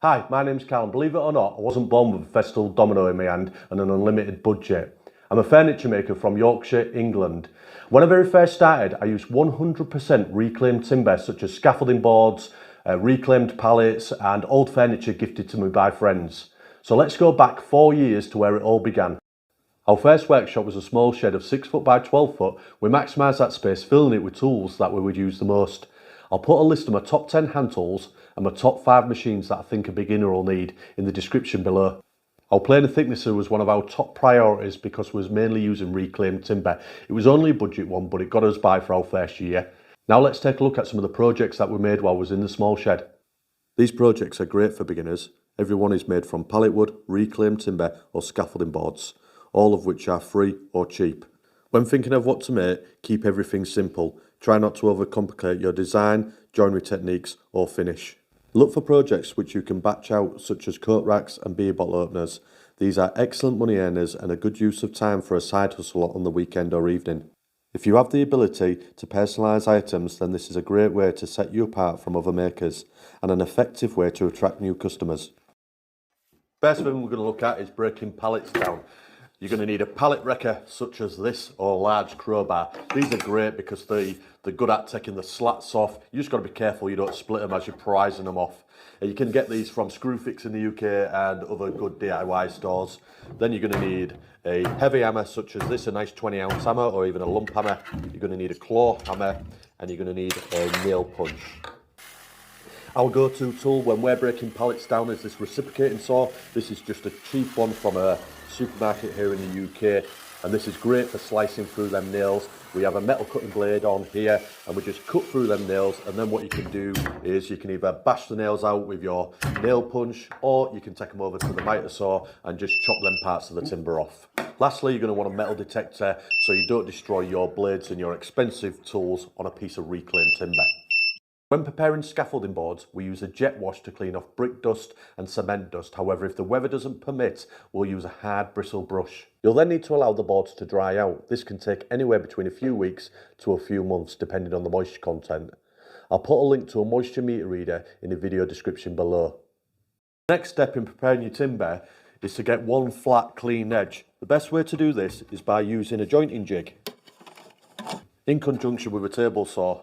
Hi, my name's Karl, and believe it or not, I wasn't born with a Festool domino in my hand and an unlimited budget. I'm a furniture maker from Yorkshire, England. When I very first started, I used 100% reclaimed timber such as scaffolding boards, reclaimed pallets and old furniture gifted to me by friends. So let's go back 4 years to where it all began. Our first workshop was a small shed of 6 foot by 12 foot. We maximised that space, filling it with tools that we would use the most. I'll put a list of my top 10 hand tools and my top 5 machines that I think a beginner will need in the description below. Our planer thicknesser was one of our top priorities because we was mainly using reclaimed timber. It was only a budget one, but it got us by for our first year. Now let's take a look at some of the projects that we made while we was in the small shed. These projects are great for beginners. Every one is made from pallet wood, reclaimed timber or scaffolding boards, all of which are free or cheap. When thinking of what to make, keep everything simple. Try not to overcomplicate your design, joinery techniques or finish. Look for projects which you can batch out, such as coat racks and beer bottle openers. These are excellent money earners and a good use of time for a side hustle on the weekend or evening. If you have the ability to personalise items, then this is a great way to set you apart from other makers and an effective way to attract new customers. First thing we're going to look at is breaking pallets down. You're going to need a pallet wrecker such as this or a large crowbar. These are great because they're good at taking the slats off. You just got to be careful you don't split them as you're prising them off. And you can get these from Screwfix in the UK and other good DIY stores. Then you're going to need a heavy hammer such as this, a nice 20-ounce hammer or even a lump hammer. You're going to need a claw hammer and you're going to need a nail punch. Our go-to tool when we're breaking pallets down is this reciprocating saw. This is just a cheap one from a supermarket here in the UK, and this is great for slicing through them nails. We have a metal cutting blade on here and we just cut through them nails, and then what you can do is you can either bash the nails out with your nail punch or you can take them over to the miter saw and just chop them parts of the timber off. Lastly, you're going to want a metal detector so you don't destroy your blades and your expensive tools on a piece of reclaimed timber. When preparing scaffolding boards, we use a jet wash to clean off brick dust and cement dust. However, if the weather doesn't permit, we'll use a hard bristle brush. You'll then need to allow the boards to dry out. This can take anywhere between a few weeks to a few months, depending on the moisture content. I'll put a link to a moisture meter reader in the video description below. The next step in preparing your timber is to get one flat, clean edge. The best way to do this is by using a jointing jig in conjunction with a table saw.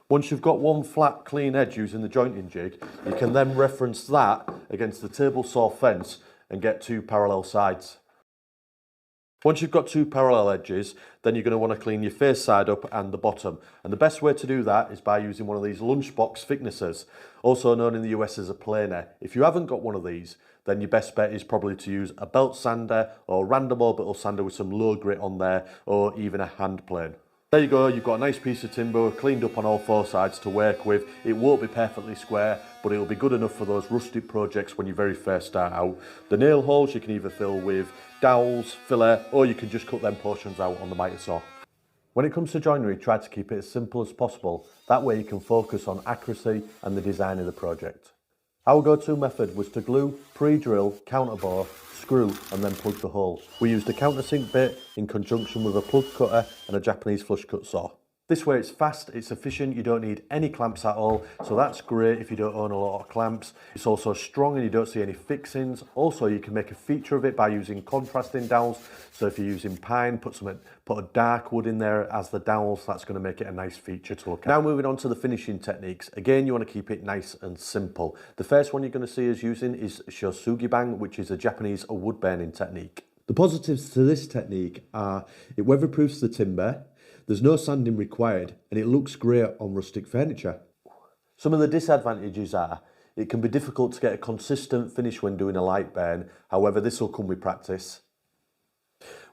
Once you've got one flat, clean edge using the jointing jig, you can then reference that against the table saw fence and get two parallel sides. Once you've got two parallel edges, then you're going to want to clean your face side up and the bottom. And the best way to do that is by using one of these lunchbox thicknessers, also known in the US as a planer. If you haven't got one of these, then your best bet is probably to use a belt sander or a random orbital sander with some low grit on there, or even a hand plane. There you go, you've got a nice piece of timber cleaned up on all four sides to work with. It won't be perfectly square, but it'll be good enough for those rustic projects when you very first start out. The nail holes you can either fill with dowels, filler, or you can just cut them portions out on the miter saw. When it comes to joinery, try to keep it as simple as possible. That way you can focus on accuracy and the design of the project. Our go-to method was to glue, pre-drill, counterbore, screw and then plug the hole. We used a countersink bit in conjunction with a plug cutter and a Japanese flush cut saw. This way it's fast, it's efficient, you don't need any clamps at all, so that's great if you don't own a lot of clamps. It's also strong and you don't see any fixings. Also, you can make a feature of it by using contrasting dowels. So if you're using pine, put a dark wood in there as the dowels. That's going to make it a nice feature to look at. Now moving on to the finishing techniques. Again, you want to keep it nice and simple. The first one you're going to see us using is shosugi bang, which is a Japanese wood burning technique. The positives to this technique are it weatherproofs the timber, there's no sanding required, and it looks great on rustic furniture. Some of the disadvantages are it can be difficult to get a consistent finish when doing a light burn. However, this will come with practice.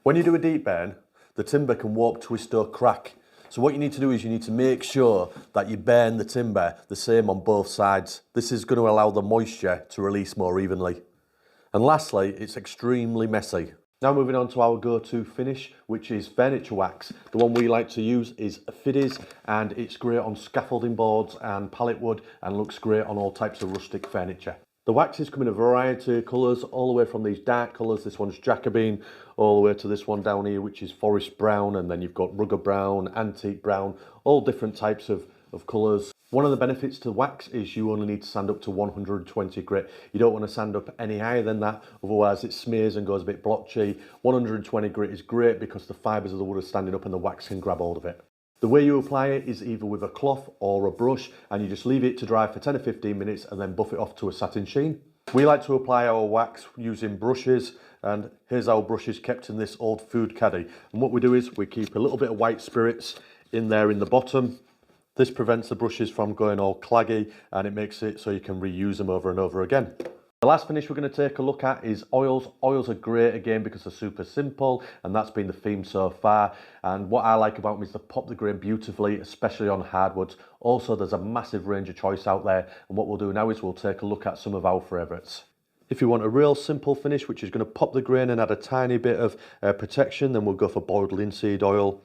When you do a deep burn, the timber can warp, twist or crack. So what you need to do is you need to make sure that you burn the timber the same on both sides. This is going to allow the moisture to release more evenly. And lastly, it's extremely messy. Now moving on to our go-to finish, which is furniture wax. The one we like to use is Fiddies, and it's great on scaffolding boards and pallet wood and looks great on all types of rustic furniture. The waxes come in a variety of colours, all the way from these dark colours, this one's Jacob, all the way to this one down here, which is forest brown, and then you've got rugged brown, antique brown, all different types of colours. One of the benefits to wax is you only need to sand up to 120 grit. You don't want to sand up any higher than that, otherwise it smears and goes a bit blotchy. 120 grit is great because the fibres of the wood are standing up and the wax can grab hold of it. The way you apply it is either with a cloth or a brush, and you just leave it to dry for 10 or 15 minutes and then buff it off to a satin sheen. We like to apply our wax using brushes, and here's our brushes kept in this old food caddy. And what we do is we keep a little bit of white spirits in there in the bottom. This prevents the brushes from going all claggy, and it makes it so you can reuse them over and over again. The last finish we're going to take a look at is oils. Oils are great again because they're super simple, and that's been the theme so far. And what I like about them is they pop the grain beautifully, especially on hardwoods. Also, there's a massive range of choice out there, and what we'll do now is we'll take a look at some of our favourites. If you want a real simple finish, which is going to pop the grain and add a tiny bit of protection, then we'll go for boiled linseed oil.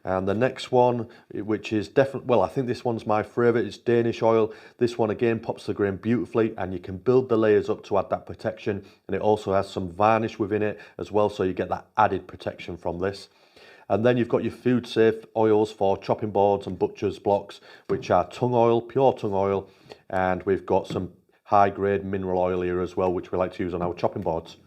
And the next one, which is definitely, well, I think this one's my favourite, it's Danish oil. This one again pops the grain beautifully, and you can build the layers up to add that protection. And it also has some varnish within it as well, so you get that added protection from this. And then you've got your food safe oils for chopping boards and butcher's blocks, which are tung oil, pure tung oil. And we've got some high grade mineral oil here as well, which we like to use on our chopping boards.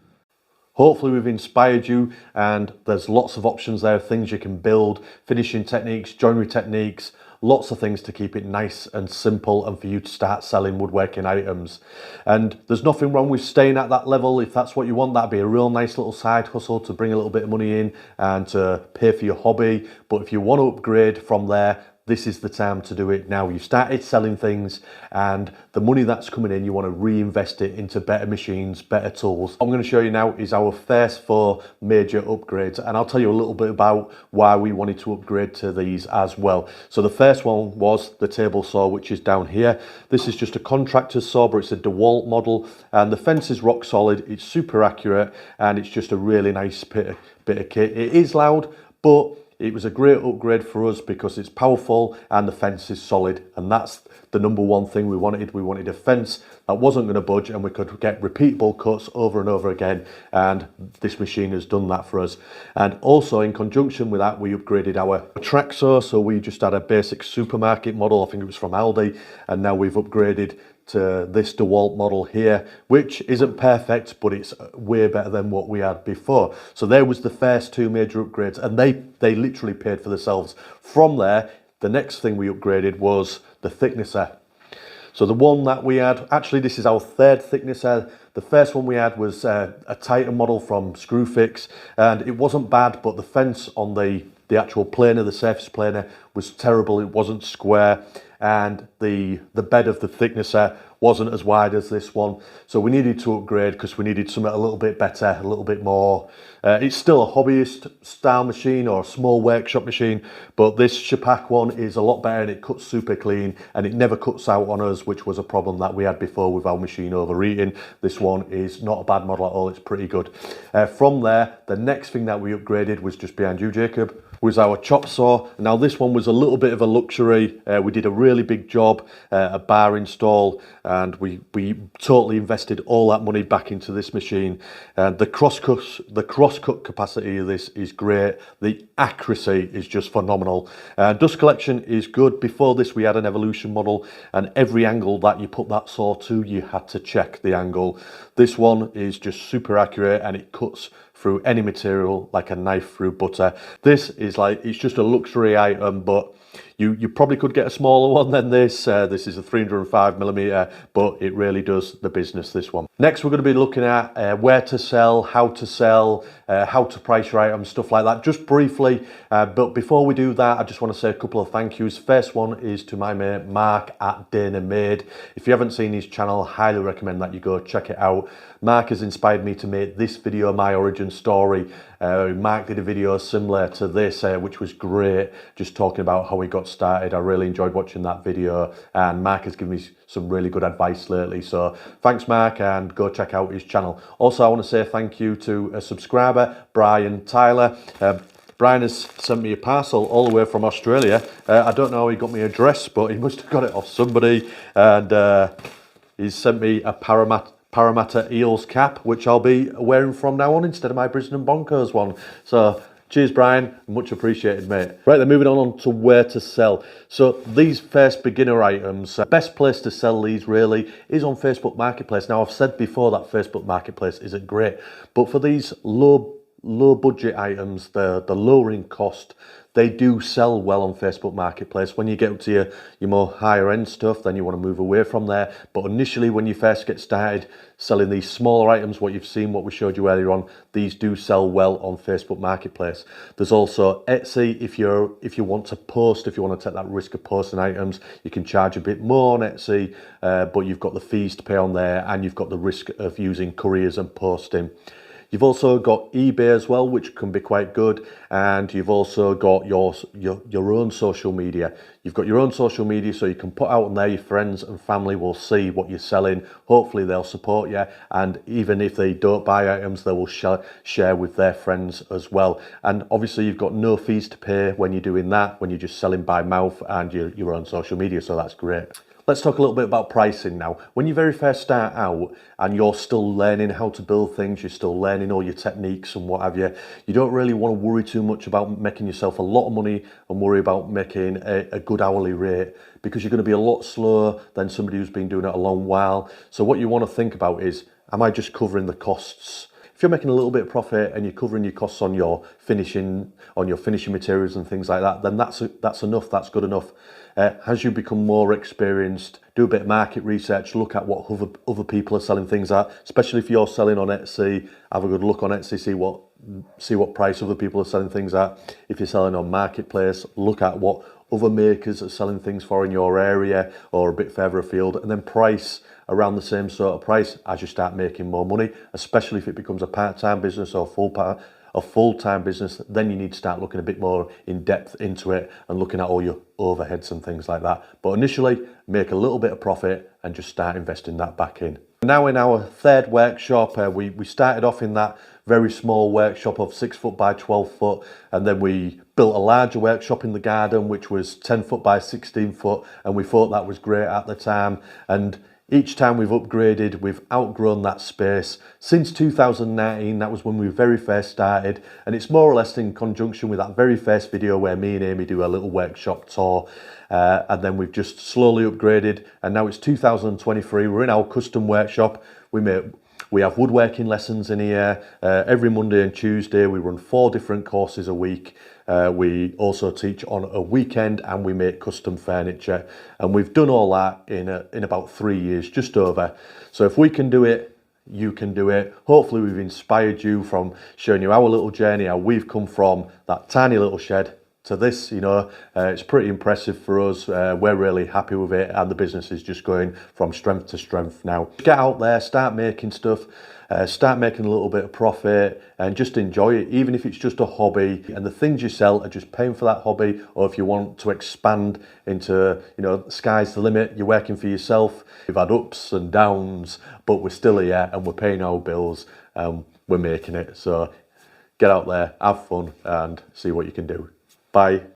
Hopefully we've inspired you, and there's lots of options there, things you can build, finishing techniques, joinery techniques, lots of things to keep it nice and simple and for you to start selling woodworking items. And there's nothing wrong with staying at that level. If that's what you want, that'd be a real nice little side hustle to bring a little bit of money in and to pay for your hobby. But if you want to upgrade from there, this is the time to do it now. You started selling things, and the money that's coming in, you want to reinvest it into better machines, better tools. What I'm going to show you now is our first 4 major upgrades, and I'll tell you a little bit about why we wanted to upgrade to these as well. So the first one was the table saw, which is down here. This is just a contractor's saw, but it's a DeWalt model, and the fence is rock solid. It's super accurate, and it's just a really nice bit of kit. It is loud, but it was a great upgrade for us because it's powerful and the fence is solid, and that's the number one thing we wanted. We wanted a fence that wasn't going to budge, and we could get repeatable cuts over and over again, and this machine has done that for us. And also in conjunction with that, we upgraded our track saw. So we just had a basic supermarket model, I think it was from Aldi, and now we've upgraded to this DeWalt model here, which isn't perfect, but it's way better than what we had before. So there was the first 2 major upgrades, and they literally paid for themselves. From there, the next thing we upgraded was the thicknesser. So the one that we had, actually this is our 3rd thicknesser. The first one we had was a Titan model from Screwfix, and it wasn't bad, but the fence on the actual planer, the surface planer, was terrible. It wasn't square, and the bed of the thicknesser wasn't as wide as this one. So we needed to upgrade because we needed something a little bit better, a little bit more. It's still a hobbyist style machine or a small workshop machine, but this Shapak one is a lot better, and it cuts super clean, and it never cuts out on us, which was a problem that we had before with our machine overheating. This one is not a bad model at all. It's pretty good. From there, the next thing that we upgraded was just behind you, Jacob, was our chop saw. Now this one was a little bit of a luxury. We did a really big job, a bar install, and we totally invested all that money back into this machine. And the crosscut capacity of this is great. The accuracy is just phenomenal. Dust collection is good. Before this we had an Evolution model, and every angle that you put that saw to, you had to check the angle. This one is just super accurate, and it cuts through any material like a knife through butter. This is like, it's just a luxury item, but you probably could get a smaller one than this. This is a 305mm, but it really does the business, this one. Next, we're going to be looking at where to sell, how to price your items, stuff like that, just briefly. But before we do that, I just want to say a couple of thank yous. First one is to my mate Mark at Dainer Made. If you haven't seen his channel, I highly recommend that you go check it out. Mark has inspired me to make this video, my origin story. Mark did a video similar to this, which was great, just talking about how he got started. I really enjoyed watching that video, and Mark has given me some really good advice lately. So thanks, Mark, and go check out his channel. Also, I want to say thank you to a subscriber, Brian Tyler. Brian has sent me a parcel all the way from Australia. I don't know how he got my address, but he must have got it off somebody, and he's sent me a Parramatta Eels cap, which I'll be wearing from now on instead of my Brisbane Broncos one. So Cheers, Brian. Much appreciated, mate. Right, then moving on to where to sell. So these first beginner items, the best place to sell these really is on Facebook Marketplace. Now, I've said before that Facebook Marketplace isn't great, but for these low budget items, the lower in cost, they do sell well on Facebook Marketplace. When you get up to your more higher end stuff, then you want to move away from there. But initially, when you first get started selling these smaller items, what you've seen, what we showed you earlier on, these do sell well on Facebook Marketplace. There's also Etsy. If you want to post, if you want to take that risk of posting items, you can charge a bit more on Etsy, but you've got the fees to pay on there, and you've got the risk of using couriers and posting. You've also got eBay as well, which can be quite good, and you've also got your own social media. You've got your own social media, so you can put out on there, your friends and family will see what you're selling. Hopefully they'll support you, and even if they don't buy items, they will share with their friends as well. And obviously you've got no fees to pay when you're doing that, when you're just selling by mouth and your own social media, so that's great. Let's talk a little bit about pricing now. When you very first start out and you're still learning how to build things, you're still learning all your techniques and what have you, you don't really want to worry too much about making yourself a lot of money and worry about making a good hourly rate, because you're going to be a lot slower than somebody who's been doing it a long while. So what you want to think about is, am I just covering the costs? If you're making a little bit of profit and you're covering your costs on your finishing materials and things like that, then that's enough, that's good enough. As you become more experienced, do a bit of market research, look at what other people are selling things at, especially if you're selling on Etsy. Have a good look on Etsy, see what price other people are selling things at. If you're selling on Marketplace, look at what other makers are selling things for in your area or a bit further afield, and then price around the same sort of price as you start making more money, especially if it becomes a part-time business or a full-time business. Then you need to start looking a bit more in depth into it and looking at all your overheads and things like that. But initially, make a little bit of profit and just start investing that back in. Now in our third workshop, we started off in that very small workshop of 6 foot by 12 foot, and then we built a larger workshop in the garden which was 10 foot by 16 foot, and we thought that was great at the time. And each time we've upgraded, we've outgrown that space. Since 2019, that was when we very first started, and it's more or less in conjunction with that very first video where me and Amy do a little workshop tour, and then we've just slowly upgraded, and now it's 2023. We're in our custom workshop. We have woodworking lessons in here every Monday and Tuesday. We run 4 different courses a week. We also teach on a weekend, and we make custom furniture. And we've done all that in about 3 years, just over. So if we can do it, you can do it. Hopefully we've inspired you from showing you our little journey, how we've come from that tiny little shed to this. It's pretty impressive for us. We're really happy with it, and the business is just going from strength to strength now. Get out there, start making stuff, start making a little bit of profit, and just enjoy it, even if it's just a hobby. And the things you sell are just paying for that hobby, or if you want to expand into, sky's the limit, you're working for yourself. We've had ups and downs, but we're still here and we're paying our bills, we're making it. So get out there, have fun, and see what you can do. Bye.